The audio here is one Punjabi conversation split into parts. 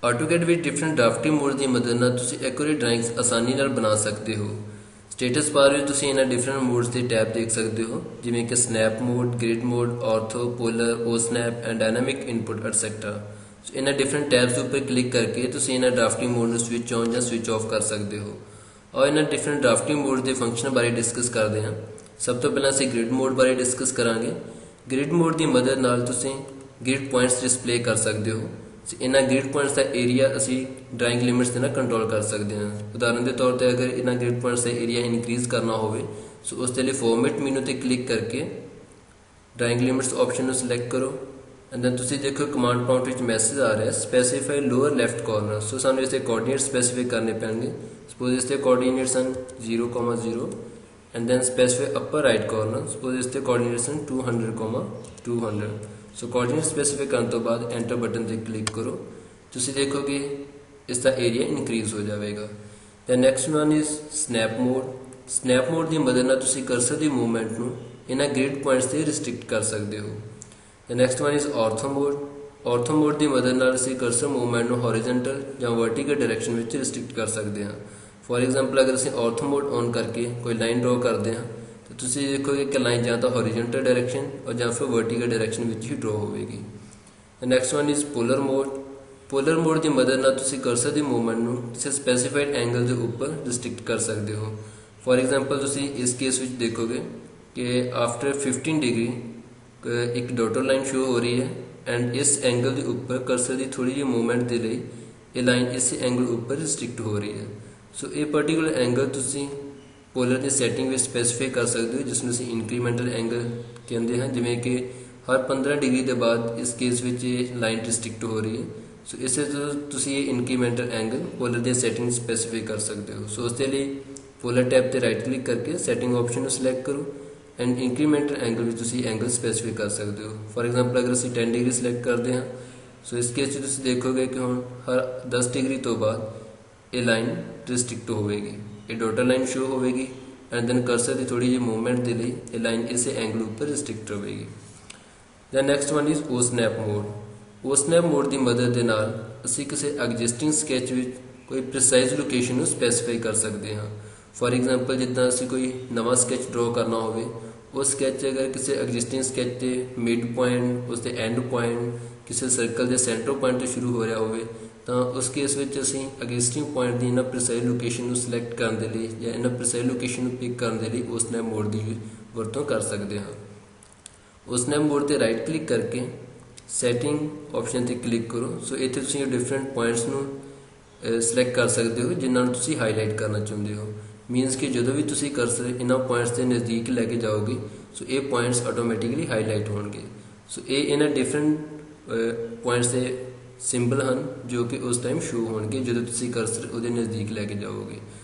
AutoCAD ਵਿੱਚ ਡਿਫਰੈਂਟ ਡਰਾਫਟਿੰਗ ਮੋਡ ਦੀ ਮਦਦ ਨਾਲ ਤੁਸੀਂ ਐਕੂਰੇਟ ਡਰਾਇੰਗਸ ਆਸਾਨੀ ਨਾਲ ਬਣਾ ਸਕਦੇ ਹੋ। ਸਟੇਟਸ ਬਾਰ ਵਿੱਚ ਤੁਸੀਂ ਇਹਨਾਂ ਡਿਫਰੈਂਟ ਮੋਡਸ ਦੇ ਟੈਬ ਦੇਖ ਸਕਦੇ ਹੋ, ਜਿਵੇਂ ਕਿ snap mode, grid mode, ortho, polar, O snap and dynamic input etcetera. ਇਹਨਾਂ ਡਿਫਰੈਂਟ ਟੈਬਸ ਉੱਪਰ ਕਲਿੱਕ ਕਰਕੇ ਤੁਸੀਂ ਇਹਨਾਂ ਡਰਾਫਟਿੰਗ ਮੋਡ ਨੂੰ ਸਵਿਚ ਔਨ ਜਾਂ ਸਵਿਚ ਆਫ ਕਰ ਸਕਦੇ ਹੋ। ਔਰ ਇਹਨਾਂ ਡਿਫਰੈਂਟ ਡਰਾਫਟਿੰਗ ਮੋਡ ਦੇ ਫੰਕਸ਼ਨ ਬਾਰੇ ਡਿਸਕਸ ਕਰਦੇ ਹਾਂ। ਸਭ ਤੋਂ ਪਹਿਲਾਂ ਅਸੀਂ ਗ੍ਰਿਡ ਮੋਡ ਬਾਰੇ ਡਿਸਕਸ ਕਰਾਂਗੇ। ਗ੍ਰਿਡ ਮੋਡ ਦੀ ਮਦਦ ਨਾਲ ਤੁਸੀਂ ਗ੍ਰਿਡ ਪੁਆਇੰਟਸ ਡਿਸਪਲੇ ਕਰ ਸਕਦੇ ਹੋ। ਇਹਨਾਂ ਗ੍ਰਿਡ ਪੁਆਇੰਟਸ ਦਾ ਏਰੀਆ ਅਸੀਂ ਡਰਾਇੰਗ ਲਿਮਿਟਸ ਦੇ ਨਾਲ ਕੰਟਰੋਲ ਕਰ ਸਕਦੇ ਹਾਂ। ਉਦਾਹਰਨ ਦੇ ਤੌਰ ਤੇ ਅਗਰ ਇਹਨਾਂ ਗ੍ਰਿਡ ਪੁਆਇੰਟਸ ਦਾ ਏਰੀਆ ਇਨਕਰੀਜ਼ ਕਰਨਾ ਹੋਵੇ ਸੋ ਉਸ ਦੇ ਲਈ ਫਾਰਮੈਟ ਮੈਨੂ ਤੇ ਕਲਿੱਕ ਕਰਕੇ ਡਰਾਇੰਗ ਲਿਮਿਟਸ ਆਪਸ਼ਨ ਨੂੰ ਸਿਲੈਕਟ ਕਰੋ ਐਂਡ ਦੈਨ ਤੁਸੀਂ ਦੇਖੋ ਕਮਾਂਡ ਪ੍ਰੌਂਪਟ ਵਿੱਚ ਮੈਸੇਜ ਆ ਰਿਹਾ ਸਪੈਸੀਫਾਈ ਲੋਅਰ ਲੈਫਟ ਕਾਰਨਰ। ਸੋ ਸਾਨੂੰ ਇਸ ਦੇ ਕੋਆਰਡੀਨੇਟ ਸਪੈਸੀਫਾਈ ਕਰਨੇ ਪੈਣਗੇ। ਸਪੋਜ਼ ਇਸ ਦੇ ਕੋਆਰਡੀਨੇਟਸ ਹਨ 0,0 and then specify upper right corner. Suppose ਇਸ ਦੇ ਕੋਆਰਡੀਨੇਟਸ ਹਨ 200,200। ਸੋ ਕੋਆਰਡੀਨੇਟ ਸਪੈਸੀਫਾਈ ਕਰਨ ਤੋਂ ਬਾਅਦ ਐਂਟਰ ਬਟਨ ਤੇ ਕਲਿੱਕ ਕਰੋ। ਤੁਸੀਂ ਦੇਖੋਗੇ ਇਸ ਦਾ ਏਰੀਆ ਇਨਕਰੀਜ਼ ਹੋ ਜਾਵੇਗਾ। The next one is snap mode. Snap mode ਦੀ ਮਦਦ ਨਾਲ ਤੁਸੀਂ ਕਰਸਰ ਦੀ ਮੂਵਮੈਂਟ ਨੂੰ ਇਹਨਾਂ ਗ੍ਰਿਡ ਪੁਆਇੰਟਸ ਤੇ ਰਿਸਟ੍ਰਿਕਟ ਕਰ ਸਕਦੇ ਹੋ। The next one is ਆਰਥੋ mode. ਆਰਥੋ mode ਦੀ ਮਦਦ ਨਾਲ ਅਸੀਂ ਕਰਸਰ ਮੂਵਮੈਂਟ ਨੂੰ ਹੌਰੀਜ਼ੌਂਟਲ ਜਾਂ ਵਰਟੀਕਲ ਡਾਇਰੈਕਸ਼ਨ ਵਿੱਚ ਰਿਸਟ੍ਰਿਕਟ ਕਰ ਸਕਦੇ ਹਾਂ। ਫੋਰ ਐਗਜ਼ਾਮਪਲ ਅਗਰ ਅਸੀਂ ਆਰਥੋ ਮੋਡ ਔਨ ਕਰਕੇ ਕੋਈ ਲਾਈਨ ਡਰਾ ਕਰਦੇ ਹਾਂ ਤਾਂ ਤੁਸੀਂ ਦੇਖੋਗੇ ਕਿ ਲਾਈਨ ਜਾਂ ਤਾਂ ਹੌਰੀਜ਼ੌਂਟਲ ਡਾਇਰੈਕਸ਼ਨ ਔਰ ਜਾਂ ਫਿਰ ਵਰਟੀਕਲ ਡਾਇਰੈਕਸ਼ਨ ਵਿੱਚ ਹੀ ਡਰਾ ਹੋਵੇਗੀ। Next one is polar mode. Polar mode ਦੀ ਮਦਦ ਨਾਲ ਤੁਸੀਂ ਕਰਸਰ ਦੀ ਮੂਵਮੈਂਟ ਨੂੰ ਕਿਸੇ ਸਪੈਸੀਫਾਈਡ ਐਂਗਲ ਦੇ ਉੱਪਰ ਰਿਸਟ੍ਰਿਕਟ ਕਰ ਸਕਦੇ ਹੋ। ਫੋਰ ਐਗਜ਼ਾਮਪਲ ਤੁਸੀਂ ਇਸ ਕੇਸ ਵਿੱਚ ਦੇਖੋਗੇ ਕਿ ਆਫਟਰ 15 ਡਿਗਰੀ ਇੱਕ ਡਾਟਰ ਲਾਈਨ ਸ਼ੋ ਹੋ ਰਹੀ ਹੈ ਐਂਡ ਇਸ ਐਂਗਲ ਦੇ ਉੱਪਰ ਕਰਸਰ ਦੀ ਥੋੜੀ ਜਿਹੀ ਮੂਵਮੈਂਟ ਦੇ ਲਈ ਇਹ ਲਾਈਨ ਇਸ ਐਂਗਲ ਉੱਪਰ ਰਿਸਟ੍ਰਿਕਟ ਹੋ ਰਹੀ ਹੈ। ਸੋ ਇਹ ਪਾਰਟਿਕੂਲਰ ਐਂਗਲ ਤੁਸੀਂ ਪੋਲਰ ਦੀ ਸੈਟਿੰਗ ਵਿੱਚ ਸਪੈਸੀਫਾਈ ਕਰ ਸਕਦੇ ਹੋ, ਜਿਸ ਨੂੰ ਅਸੀਂ ਇਨਕਰੀਮੈਂਟਲ ਐਂਗਲ ਕਹਿੰਦੇ ਹਾਂ। ਜਿਵੇਂ ਕਿ ਹਰ 15 ਡਿਗਰੀ ਦੇ ਬਾਅਦ ਇਸ ਕੇਸ ਵਿੱਚ ਇਹ ਲਾਈਨ ਰਿਸਟ੍ਰਿਕਟ ਹੋ ਰਹੀ ਹੈ। ਸੋ ਇਸੇ ਤੋਂ ਤੁਸੀਂ ਇਹ ਇਨਕਰੀਮੈਂਟਲ ਐਂਗਲ ਪੋਲਰ ਦੀ ਸੈਟਿੰਗ ਸਪੈਸੀਫਾਈ ਕਰ ਸਕਦੇ ਹੋ। ਸੋ ਉਸ ਦੇ ਲਈ ਪੋਲਰ ਟੈਬ ਤੇ ਰਾਈਟ ਕਲਿੱਕ ਕਰਕੇ ਸੈਟਿੰਗ ਆਪਸ਼ਨ ਨੂੰ ਸਿਲੈਕਟ ਕਰੋ ਐਂਡ ਇਨਕਰੀਮੈਂਟਲ ਐਂਗਲ ਵਿੱਚ ਤੁਸੀਂ ਐਂਗਲ ਸਪੈਸੀਫਾਈ ਕਰ ਸਕਦੇ ਹੋ। ਫੋਰ ਐਗਜ਼ਾਮਪਲ ਅਗਰ ਅਸੀਂ 10 ਡਿਗਰੀ ਸਿਲੈਕਟ ਕਰਦੇ ਹਾਂ ਸੋ ਇਸ ਕੇਸ 'ਚ ਤੁਸੀਂ ਦੇਖੋਗੇ ਕਿ ਹੁਣ ਹਰ 10 ਡਿਗਰੀ ਤੋਂ ਬਾਅਦ ਇਹ ਲਾਈਨ ਰਿਸਟ੍ਰਿਕਟ ਹੋਵੇਗੀ, ਇਹ ਡਾਟਰ ਲਾਈਨ ਸ਼ੋ ਹੋਵੇਗੀ ਐਂਡ ਦੈਨ ਕਰਸਰ ਦੀ ਥੋੜੀ ਜਿਹੀ ਮੂਵਮੈਂਟ ਦੇ ਲਈ ਇਹ ਲਾਈਨ ਇਸੇ ਐਂਗਲ ਉੱਪਰ ਰਿਸਟ੍ਰਿਕਟ ਹੋਵੇਗੀ। Then next one is O snap mode. O snap mode ਦੀ ਮਦਦ ਦੇ ਨਾਲ ਅਸੀਂ ਕਿਸੇ ਐਗਜ਼ਿਸਟਿੰਗ ਸਕੈਚ ਵਿੱਚ ਕੋਈ ਪ੍ਰੀਸਾਈਜ਼ ਲੋਕੇਸ਼ਨ ਨੂੰ ਸਪੈਸੀਫਾਈ ਕਰ ਸਕਦੇ ਹਾਂ। ਫੋਰ ਐਗਜ਼ਾਮਪਲ ਜਿੱਦਾਂ ਅਸੀਂ ਕੋਈ ਨਵਾਂ ਸਕੈਚ ਡਰਾ ਕਰਨਾ ਹੋਵੇ, ਉਹ ਸਕੈਚ ਅਗਰ ਕਿਸੇ ਐਗਜ਼ਿਸਟਿੰਗ ਸਕੈਚ ਦੇ ਮਿਡ ਪੁਆਇੰਟ, ਉਸ ਦੇ ਐਂਡ ਪੁਆਇੰਟ, ਕਿਸੇ ਸਰਕਲ ਦੇ ਸੈਂਟਰ ਪੁਆਇੰਟ ਤੋਂ ਸ਼ੁਰੂ ਹੋ ਰਿਹਾ ਹੋਵੇ ਤਾਂ ਉਸ ਕੇਸ ਵਿੱਚ ਅਸੀਂ ਐਗਜ਼ਿਸਟਿੰਗ ਪੁਆਇੰਟ ਦੀ ਇਹਨਾਂ ਪ੍ਰੀਸਾਈਜ਼ ਲੋਕੇਸ਼ਨ ਨੂੰ ਸਿਲੈਕਟ ਕਰਨ ਦੇ ਲਈ ਜਾਂ ਇਹਨਾਂ ਪ੍ਰੀਸਾਈਜ਼ ਲੋਕੇਸ਼ਨ ਨੂੰ ਪਿਕ ਕਰਨ ਦੇ ਲਈ ਓ ਸਨੈਪ ਮੋਡ ਦੀ ਵਰਤੋਂ ਕਰ ਸਕਦੇ ਹਾਂ। ਓ ਸਨੈਪ ਮੋਡ ਤੇ ਰਾਈਟ ਕਲਿੱਕ ਕਰਕੇ ਸੈਟਿੰਗ ਆਪਸ਼ਨ ਤੇ ਕਲਿੱਕ ਕਰੋ। ਸੋ ਇੱਥੇ ਤੁਸੀਂ ਡਿਫਰੈਂਟ ਪੁਆਇੰਟਸ ਨੂੰ ਸਿਲੈਕਟ ਕਰ ਸਕਦੇ ਹੋ ਜਿਨ੍ਹਾਂ ਨੂੰ ਤੁਸੀਂ ਹਾਈਲਾਈਟ ਕਰਨਾ ਚਾਹੁੰਦੇ ਹੋ। ਮੀਨਸ ਕਿ ਜਦੋਂ ਵੀ ਤੁਸੀਂ ਕਰਸਰ ਇਹਨਾਂ ਪੁਆਇੰਟਸ ਦੇ ਨਜ਼ਦੀਕ ਲੈ ਕੇ ਜਾਓਗੇ ਸੋ ਇਹ ਪੁਆਇੰਟਸ ਆਟੋਮੈਟਿਕਲੀ ਹਾਈਲਾਈਟ ਹੋਣਗੇ। ਸੋ ਇਹ ਇਹਨਾਂ ਡਿਫਰੈਂਟ ਪੁਆਇੰਟਸ ਦੇ ਸਿੰਬਲ ਹਨ ਜੋ ਕਿ ਉਸ ਟਾਈਮ ਸ਼ੋ ਹੋਣਗੇ ਜਦੋਂ ਤੁਸੀਂ ਕਰਸਰ ਉਹਦੇ ਨਜ਼ਦੀਕ ਲੈ ਕੇ ਜਾਓਗੇ।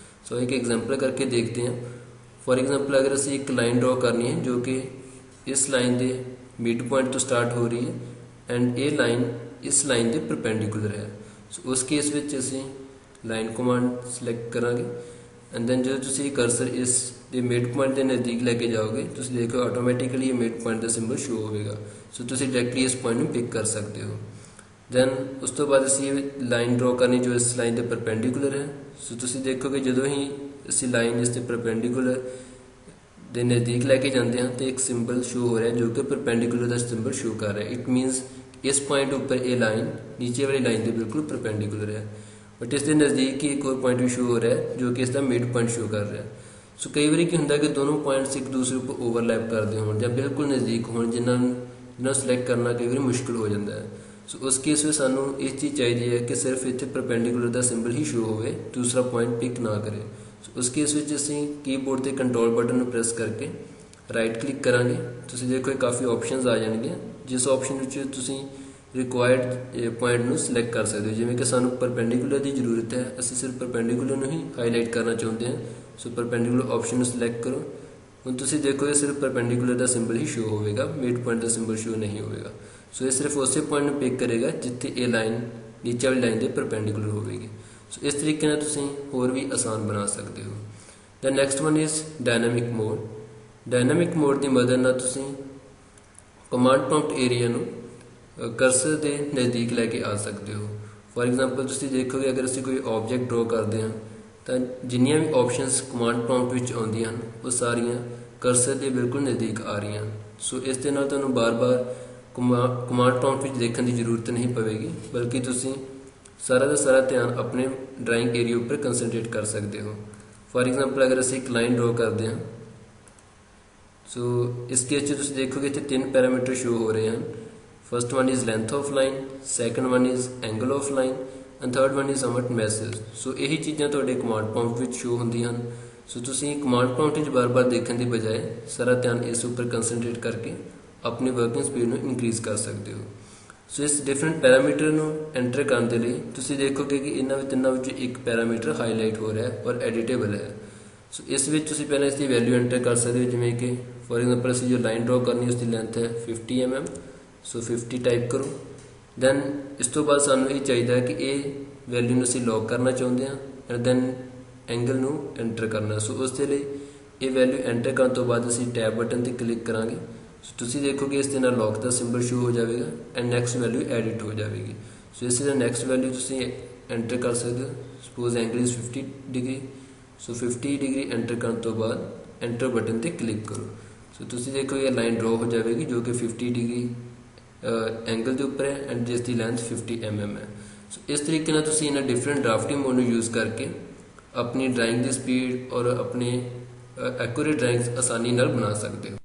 ਸੋ ਇੱਕ ਐਗਜ਼ਾਮਪਲ ਕਰਕੇ ਦੇਖਦੇ ਹਾਂ। ਫੋਰ ਐਗਜ਼ਾਮਪਲ ਅਗਰ ਅਸੀਂ ਇੱਕ ਲਾਈਨ ਡਰਾ ਕਰਨੀ ਹੈ ਜੋ ਕਿ ਇਸ ਲਾਈਨ ਦੇ ਮਿਡ ਪੁਆਇੰਟ ਤੋਂ ਸਟਾਰਟ ਹੋ ਰਹੀ ਹੈ ਐਂਡ ਇਹ ਲਾਈਨ ਇਸ ਲਾਈਨ ਦੇ ਪਰਪੈਂਡੀਕੂਲਰ ਹੈ। ਸੋ ਉਸ ਕੇਸ ਵਿੱਚ ਅਸੀਂ ਲਾਈਨ ਕਮਾਂਡ ਸਿਲੈਕਟ ਕਰਾਂਗੇ ਐਂਡ ਦੈਨ ਜਦੋਂ ਤੁਸੀਂ ਕਰਸਰ ਇਸ ਦੇ ਮਿਡ ਪੁਆਇੰਟ ਦੇ ਨਜ਼ਦੀਕ ਲੈ ਕੇ ਜਾਓਗੇ ਤੁਸੀਂ ਦੇਖੋ ਆਟੋਮੈਟਿਕਲੀ ਇਹ ਮਿਡ ਪੁਆਇੰਟ ਦਾ ਸਿੰਬਲ ਸ਼ੋ ਹੋਵੇਗਾ। ਸੋ ਤੁਸੀਂ ਡਾਇਰੈਕਟਲੀ ਇਸ ਪੁਆਇੰਟ ਨੂੰ ਪਿਕ ਕਰ ਸਕਦੇ ਹੋ। ਦੈਨ ਉਸ ਤੋਂ ਬਾਅਦ ਅਸੀਂ ਲਾਈਨ ਡਰਾ ਕਰਨੀ ਜੋ ਇਸ ਲਾਈਨ ਦੇ ਪਰਪੈਂਡੀਕੂਲਰ ਹੈ। ਸੋ ਤੁਸੀਂ ਦੇਖੋਗੇ ਜਦੋਂ ਹੀ ਅਸੀਂ ਲਾਈਨ ਇਸ ਦੇ ਪਰਪੈਂਡੀਕੂਲਰ ਦੇ ਨਜ਼ਦੀਕ ਲੈ ਕੇ ਜਾਂਦੇ ਹਾਂ ਤਾਂ ਇੱਕ ਸਿੰਬਲ ਸ਼ੋ ਹੋ ਰਿਹਾ ਜੋ ਕਿ ਪਰਪੈਂਡੀਕੂਲਰ ਦਾ ਸਿੰਬਲ ਸ਼ੋ ਕਰ ਰਿਹਾ। ਇਟ ਮੀਨਸ ਇਸ ਪੁਆਇੰਟ ਉੱਪਰ ਇਹ ਲਾਈਨ ਨੀਚੇ ਵਾਲੀ ਲਾਈਨ ਦੇ ਬਿਲਕੁਲ ਪਰਪੈਂਡੀਕੂਲਰ ਹੈ, ਬਟ ਇਸ ਦੇ ਨਜ਼ਦੀਕ ਹੀ ਇੱਕ ਹੋਰ ਪੁਆਇੰਟ ਵੀ ਸ਼ੋ ਹੋ ਰਿਹਾ ਹੈ ਜੋ ਕਿ ਇਸ ਦਾ ਮਿਡ ਪੁਆਇੰਟ ਸ਼ੋ ਕਰ ਰਿਹਾ। ਸੋ ਕਈ ਵਾਰੀ ਕੀ ਹੁੰਦਾ ਕਿ ਦੋਨੋਂ ਪੁਆਇੰਟਸ ਇੱਕ ਦੂਸਰੇ ਉੱਪਰ ਓਵਰਲੈਪ ਕਰਦੇ ਹੋਣ ਜਾਂ ਬਿਲਕੁਲ ਨਜ਼ਦੀਕ ਹੋਣ ਜਿਨ੍ਹਾਂ ਨੂੰ ਸਿਲੈਕਟ ਕਰਨਾ ਕਈ ਵਾਰੀ ਮੁਸ਼ਕਿਲ ਹੋ ਜਾਂਦਾ ਹੈ। ਸੋ ਉਸ ਕੇਸ ਵਿੱਚ ਸਾਨੂੰ ਇਹ ਚੀਜ਼ ਚਾਹੀਦੀ ਹੈ ਕਿ ਸਿਰਫ ਇੱਥੇ ਪਰਪੈਂਡੀਕੂਲਰ ਦਾ ਸਿੰਬਲ ਹੀ ਸ਼ੋ ਹੋਵੇ, ਦੂਸਰਾ ਪੁਆਇੰਟ ਪਿਕ ਨਾ ਕਰੇ। ਸੋ ਉਸ ਕੇਸ ਵਿੱਚ ਅਸੀਂ ਕੀਬੋਰਡ ਤੇ ਕੰਟਰੋਲ ਬਟਨ ਨੂੰ ਪ੍ਰੈਸ ਕਰਕੇ ਰਾਈਟ ਕਲਿੱਕ ਕਰਾਂਗੇ। ਤੁਸੀਂ ਦੇਖੋ ਕਾਫੀ ਆਪਸ਼ਨਸ ਆ ਜਾਣਗੀਆਂ ਜਿਸ ਆਪਸ਼ਨ ਵਿੱਚ ਤੁਸੀਂ ਰਿਕੁਆਇਰਡ ਪੁਆਇੰਟ ਨੂੰ ਸਿਲੈਕਟ ਕਰ ਸਕਦੇ ਹੋ। ਜਿਵੇਂ ਕਿ ਸਾਨੂੰ ਪਰਪੈਂਡੀਕੂਲਰ ਦੀ ਜ਼ਰੂਰਤ ਹੈ, ਅਸੀਂ ਸਿਰਫ ਪਰਪੈਂਡੀਕੂਲਰ ਨੂੰ ਹੀ ਹਾਈਲਾਈਟ ਕਰਨਾ ਚਾਹੁੰਦੇ ਹਾਂ। ਸੋ ਪਰਪੈਂਡੀਕੂਲਰ ਆਪਸ਼ਨ ਨੂੰ ਸਿਲੈਕਟ ਕਰੋ। ਹੁਣ ਤੁਸੀਂ ਦੇਖੋਗੇ ਸਿਰਫ ਪਰਪੈਂਡੀਕੂਲਰ ਦਾ ਸਿੰਬਲ ਹੀ ਸ਼ੋ ਹੋਵੇਗਾ, ਮਿਡ ਪੁਆਇੰਟ ਦਾ ਸਿੰਬਲ ਸ਼ੋ ਨਹੀਂ ਹੋਵੇਗਾ। ਸੋ ਇਹ ਸਿਰਫ ਉਸੇ ਪੁਆਇੰਟ ਨੂੰ ਪਿਕ ਕਰੇਗਾ ਜਿੱਥੇ ਇਹ ਲਾਈਨ ਨੀਚੇ ਵਾਲੀ ਲਾਈਨ ਦੇ ਪਰਪੈਂਡੀਕੂਲਰ ਹੋਵੇਗੀ। ਸੋ ਇਸ ਤਰੀਕੇ ਨਾਲ ਤੁਸੀਂ ਹੋਰ ਵੀ ਆਸਾਨ ਬਣਾ ਸਕਦੇ ਹੋ। The next one is dynamic mode. Dynamic mode ਦੀ ਮਦਦ ਨਾਲ ਤੁਸੀਂ ਕਮਾਂਡ ਪ੍ਰੌਂਪਟ ਏਰੀਆ ਨੂੰ ਕਰਸਰ ਦੇ ਨਜ਼ਦੀਕ ਲੈ ਕੇ ਆ ਸਕਦੇ ਹੋ। ਫੋਰ ਐਗਜ਼ਾਮਪਲ ਤੁਸੀਂ ਦੇਖੋਗੇ ਅਗਰ ਅਸੀਂ ਕੋਈ ਆਬਜੈਕਟ ਡਰਾ ਕਰਦੇ ਹਾਂ ਤਾਂ ਜਿੰਨੀਆਂ ਵੀ ਆਪਸ਼ਨਸ ਕਮਾਂਡ ਪ੍ਰੌਂਪਟ ਵਿੱਚ ਆਉਂਦੀਆਂ ਹਨ ਉਹ ਸਾਰੀਆਂ ਕਰਸਰ ਦੇ ਬਿਲਕੁਲ ਨਜ਼ਦੀਕ ਆ ਰਹੀਆਂ ਹਨ। ਸੋ ਇਸ ਦੇ ਨਾਲ ਤੁਹਾਨੂੰ ਬਾਰ-ਬਾਰ ਕਮਾਂਡ ਪ੍ਰੌਂਪਟ ਵਿੱਚ ਦੇਖਣ ਦੀ ਜ਼ਰੂਰਤ ਨਹੀਂ ਪਵੇਗੀ, ਬਲਕਿ ਤੁਸੀਂ ਸਾਰਾ ਦਾ ਸਾਰਾ ਧਿਆਨ ਆਪਣੇ ਡਰਾਇੰਗ ਏਰੀਆ ਉੱਪਰ ਕੰਸਨਟਰੇਟ ਕਰ ਸਕਦੇ ਹੋ। ਫੋਰ ਐਗਜ਼ਾਮਪਲ ਅਗਰ ਅਸੀਂ ਇੱਕ ਲਾਈਨ ਡਰਾ ਕਰਦੇ ਹਾਂ, ਸੋ ਇਸ ਕੇਸ 'ਚ ਤੁਸੀਂ ਦੇਖੋਗੇ ਇੱਥੇ 3 ਪੈਰਾਮੀਟਰ ਸ਼ੋ ਹੋ ਰਹੇ ਹਨ। First one is length of line, second one is angle of line and third one is summit message. So ਇਹੀ ਚੀਜ਼ਾਂ ਤੁਹਾਡੇ ਕਮਾਂਡ ਪ੍ਰੌਂਪਟ ਵਿੱਚ ਸ਼ੋ ਹੁੰਦੀਆਂ ਹਨ। ਸੋ ਤੁਸੀਂ ਕਮਾਂਡ ਪ੍ਰੌਂਪਟ ਵਿੱਚ ਬਾਰ-ਬਾਰ ਦੇਖਣ ਦੀ ਬਜਾਏ ਸਾਰਾ ਧਿਆਨ ਇਸ ਉੱਪਰ ਕੰਸਨਟਰੇਟ ਕਰਕੇ ਆਪਣੀ ਵਰਕਿੰਗ ਸਪੀਡ ਨੂੰ ਇਨਕਰੀਜ਼ ਕਰ ਸਕਦੇ ਹੋ। ਸੋ ਇਸ ਡਿਫਰੈਂਟ ਪੈਰਾਮੀਟਰ ਨੂੰ ਐਂਟਰ ਕਰਨ ਦੇ ਲਈ ਤੁਸੀਂ ਦੇਖੋਗੇ ਕਿ ਇਹਨਾਂ ਤਿੰਨਾਂ ਵਿੱਚੋਂ ਇੱਕ ਪੈਰਾਮੀਟਰ ਹਾਈਲਾਈਟ ਹੋ ਰਿਹਾ ਹੈ ਔਰ ਐਡੀਟੇਬਲ ਹੈ। ਸੋ ਇਸ ਵਿੱਚ ਤੁਸੀਂ ਪਹਿਲਾਂ ਇਸ ਦੀ ਵੈਲਿਊ ਐਂਟਰ ਕਰ ਸਕਦੇ ਹੋ, ਜਿਵੇਂ ਕਿ ਫੋਰ ਐਗਜ਼ਾਮਪਲ ਅਸੀਂ ਜੋ ਲਾਈਨ ਡਰਾ ਕਰਨੀ ਉਸ ਦੀ ਲੈਂਥ ਹੈ 50 mm। ਸੋ 50 ਟਾਈਪ ਕਰੋ। ਦੈਨ ਇਸ ਤੋਂ ਬਾਅਦ ਸਾਨੂੰ ਇਹ ਚਾਹੀਦਾ ਹੈ ਕਿ ਇਹ ਵੈਲਿਊ ਨੂੰ ਅਸੀਂ ਲੌਕ ਕਰਨਾ ਚਾਹੁੰਦੇ ਹਾਂ ਐਂਡ ਦੈਨ ਐਂਗਲ ਨੂੰ ਐਂਟਰ ਕਰਨਾ। ਸੋ ਉਸ ਦੇ ਲਈ ਇਹ ਵੈਲਿਊ ਐਂਟਰ ਕਰਨ ਤੋਂ ਬਾਅਦ ਅਸੀਂ ਟੈਬ ਬਟਨ ਤੇ ਕਲਿੱਕ ਕਰਾਂਗੇ। ਸੋ ਤੁਸੀਂ ਦੇਖੋਗੇ ਇਸ ਦੇ ਨਾਲ ਲੌਕ ਦਾ ਸਿੰਬਲ ਸ਼ੋ ਹੋ ਜਾਵੇਗਾ ਐਂਡ ਨੈਕਸਟ ਵੈਲਿਊ ਐਡਿਟ ਹੋ ਜਾਵੇਗੀ। ਸੋ ਇਸ ਦੇ ਨੈਕਸਟ ਵੈਲਿਊ ਤੁਸੀਂ ਐਂਟਰ ਕਰ ਸਕਦੇ ਹੋ। Suppose angle is 50 degree. So 50 degree enter ਕਰਨ ਤੋਂ ਬਾਅਦ ਐਂਟਰ ਬਟਨ ਤੇ ਕਲਿੱਕ ਕਰੋ। ਸੋ ਤੁਸੀਂ ਦੇਖੋਗੇ ਲਾਈਨ ਡਰਾ ਹੋ ਜਾਵੇਗੀ ਜੋ ਕਿ 50 ਡਿਗਰੀ ਐਂਗਲ ਦੇ ਉੱਪਰ ਹੈ ਐਂਡ ਜਿਸ ਦੀ ਲੈਂਥ 50 mm ਹੈ। ਸੋ ਇਸ ਤਰੀਕੇ ਨਾਲ ਤੁਸੀਂ ਇਹਨਾਂ ਡਿਫਰੈਂਟ ਡਰਾਫਟਿੰਗ ਮੋਡ ਨੂੰ ਯੂਜ਼ ਕਰਕੇ ਆਪਣੀ ਡਰਾਇੰਗ ਦੀ ਸਪੀਡ ਔਰ ਆਪਣੇ ਐਕੂਰੇਟ ਡਰਾਇੰਗਸ ਆਸਾਨੀ ਨਾਲ ਬਣਾ ਸਕਦੇ ਹੋ।